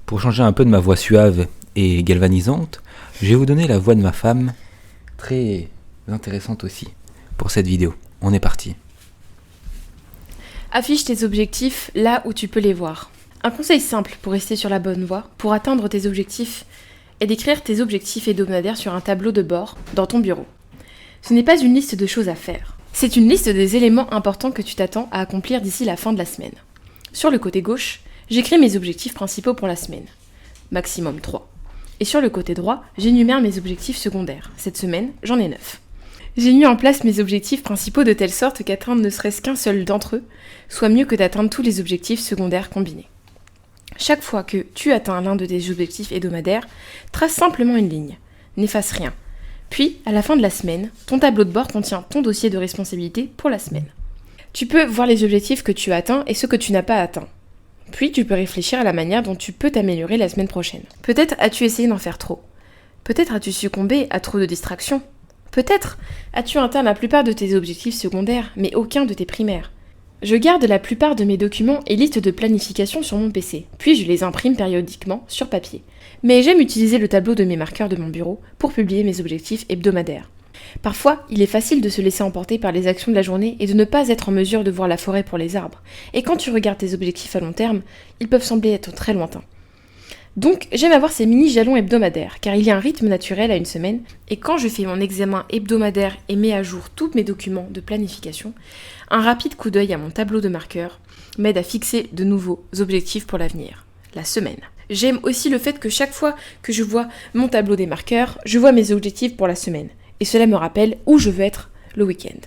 Pour changer un peu de ma voix suave et galvanisante, je vais vous donner la voix de ma femme, très intéressante aussi, pour cette vidéo. On est parti. Affiche tes objectifs là où tu peux les voir. Un conseil simple pour rester sur la bonne voie, pour atteindre tes objectifs, est d'écrire tes objectifs hebdomadaires sur un tableau de bord dans ton bureau. Ce n'est pas une liste de choses à faire. C'est une liste des éléments importants que tu t'attends à accomplir d'ici la fin de la semaine. Sur le côté gauche, j'écris mes objectifs principaux pour la semaine. Maximum 3. Et sur le côté droit, j'énumère mes objectifs secondaires. Cette semaine, j'en ai 9. J'ai mis en place mes objectifs principaux de telle sorte qu'atteindre ne serait-ce qu'un seul d'entre eux soit mieux que d'atteindre tous les objectifs secondaires combinés. Chaque fois que tu atteins l'un de tes objectifs hebdomadaires, trace simplement une ligne. N'efface rien. Puis, à la fin de la semaine, ton tableau de bord contient ton dossier de responsabilité pour la semaine. Tu peux voir les objectifs que tu as atteints et ceux que tu n'as pas atteints. Puis, tu peux réfléchir à la manière dont tu peux t'améliorer la semaine prochaine. Peut-être as-tu essayé d'en faire trop. Peut-être as-tu succombé à trop de distractions. Peut-être as-tu atteint la plupart de tes objectifs secondaires, mais aucun de tes primaires. Je garde la plupart de mes documents et listes de planification sur mon PC, puis je les imprime périodiquement sur papier. Mais j'aime utiliser le tableau de mes marqueurs de mon bureau pour publier mes objectifs hebdomadaires. Parfois, il est facile de se laisser emporter par les actions de la journée et de ne pas être en mesure de voir la forêt pour les arbres. Et quand tu regardes tes objectifs à long terme, ils peuvent sembler être très lointains. Donc, j'aime avoir ces mini-jalons hebdomadaires, car il y a un rythme naturel à une semaine, et quand je fais mon examen hebdomadaire et mets à jour tous mes documents de planification, un rapide coup d'œil à mon tableau de marqueurs m'aide à fixer de nouveaux objectifs pour l'avenir, la semaine. J'aime aussi le fait que chaque fois que je vois mon tableau des marqueurs, je vois mes objectifs pour la semaine, et cela me rappelle où je veux être le week-end.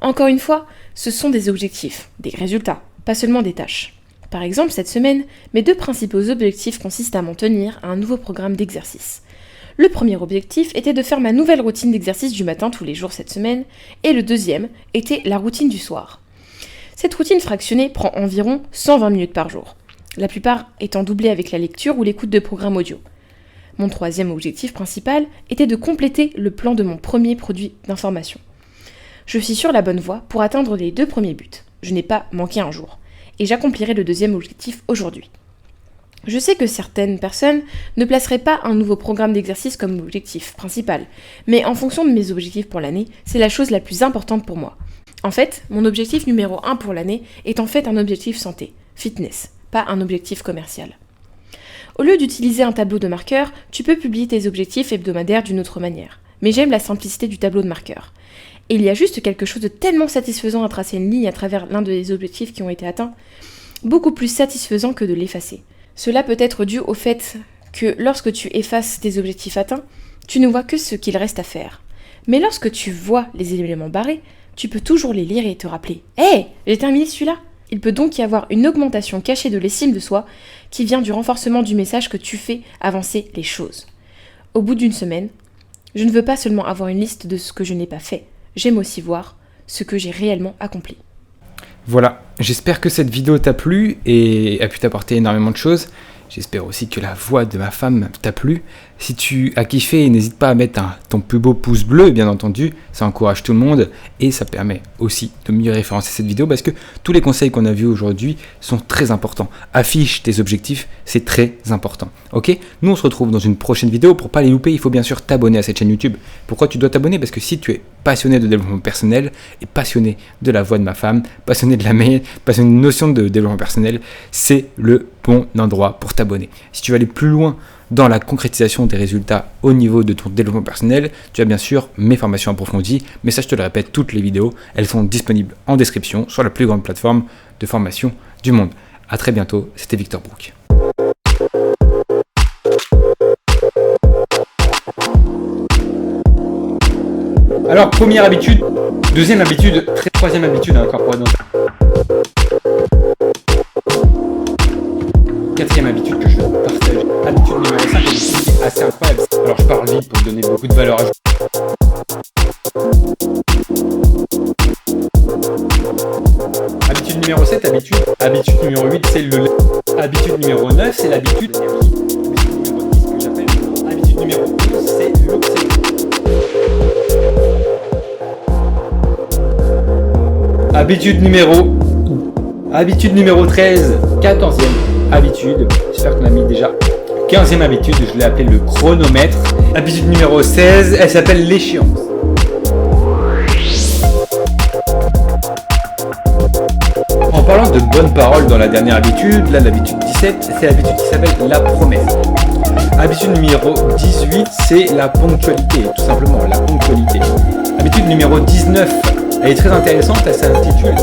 Encore une fois, ce sont des objectifs, des résultats, pas seulement des tâches. Par exemple, cette semaine, mes 2 principaux objectifs consistent à m'en tenir à un nouveau programme d'exercice. Le premier objectif était de faire ma nouvelle routine d'exercice du matin tous les jours cette semaine, et le deuxième était la routine du soir. Cette routine fractionnée prend environ 120 minutes par jour, la plupart étant doublée avec la lecture ou l'écoute de programmes audio. Mon troisième objectif principal était de compléter le plan de mon premier produit d'information. Je suis sur la bonne voie pour atteindre les 2 premiers buts. Je n'ai pas manqué un jour. Et j'accomplirai le deuxième objectif aujourd'hui. Je sais que certaines personnes ne placeraient pas un nouveau programme d'exercice comme objectif principal, mais en fonction de mes objectifs pour l'année, c'est la chose la plus importante pour moi. En fait, mon objectif numéro 1 pour l'année est en fait un objectif santé, fitness, pas un objectif commercial. Au lieu d'utiliser un tableau de marqueurs, tu peux publier tes objectifs hebdomadaires d'une autre manière. Mais j'aime la simplicité du tableau de marqueurs. Et il y a juste quelque chose de tellement satisfaisant à tracer une ligne à travers l'un des objectifs qui ont été atteints, beaucoup plus satisfaisant que de l'effacer. Cela peut être dû au fait que lorsque tu effaces tes objectifs atteints, tu ne vois que ce qu'il reste à faire. Mais lorsque tu vois les éléments barrés, tu peux toujours les lire et te rappeler « Hey, j'ai terminé celui-là !» Il peut donc y avoir une augmentation cachée de l'estime de soi qui vient du renforcement du message que tu fais avancer les choses. Au bout d'une semaine, je ne veux pas seulement avoir une liste de ce que je n'ai pas fait, j'aime aussi voir ce que j'ai réellement accompli. Voilà, j'espère que cette vidéo t'a plu et a pu t'apporter énormément de choses. J'espère aussi que la voix de ma femme t'a plu. Si tu as kiffé, n'hésite pas à mettre ton plus beau pouce bleu, bien entendu. Ça encourage tout le monde et ça permet aussi de mieux référencer cette vidéo parce que tous les conseils qu'on a vus aujourd'hui sont très importants. Affiche tes objectifs, c'est très important. Ok ? Nous, on se retrouve dans une prochaine vidéo. Pour ne pas les louper, il faut bien sûr t'abonner à cette chaîne YouTube. Pourquoi tu dois t'abonner ? Parce que si tu es passionné de développement personnel et passionné de la voix de ma femme, passionné de la mienne, passionné de notion de développement personnel, c'est le bon endroit pour t'abonner. Si tu veux aller plus loin dans la concrétisation des résultats au niveau de ton développement personnel, tu as bien sûr mes formations approfondies, mais ça je te le répète, toutes les vidéos, elles sont disponibles en description sur la plus grande plateforme de formation du monde. A très bientôt, c'était Victor Brook. Alors, première habitude, deuxième habitude, troisième habitude encore pour être dans quatrième habitude que je partage. Habitude numéro 5, habitude qui est assez incroyable. Alors je parle vite pour donner beaucoup de valeur ajoutée. Habitude numéro 7, habitude numéro 8, c'est le lait. Habitude numéro 9, c'est l'habitude d'énergie. Habitude numéro 10 que j'appelle. Habitude numéro 11, c'est l'obsession. Habitude numéro 13, 14e habitude, j'espère qu'on a mis déjà 15e habitude, je l'ai appelée le chronomètre. Habitude numéro 16, elle s'appelle l'échéance. En parlant de bonnes paroles dans la dernière habitude, là l'habitude 17, c'est l'habitude qui s'appelle la promesse. Habitude numéro 18, c'est la ponctualité, tout simplement, la ponctualité. Habitude numéro 19, elle est très intéressante, elle s'intitule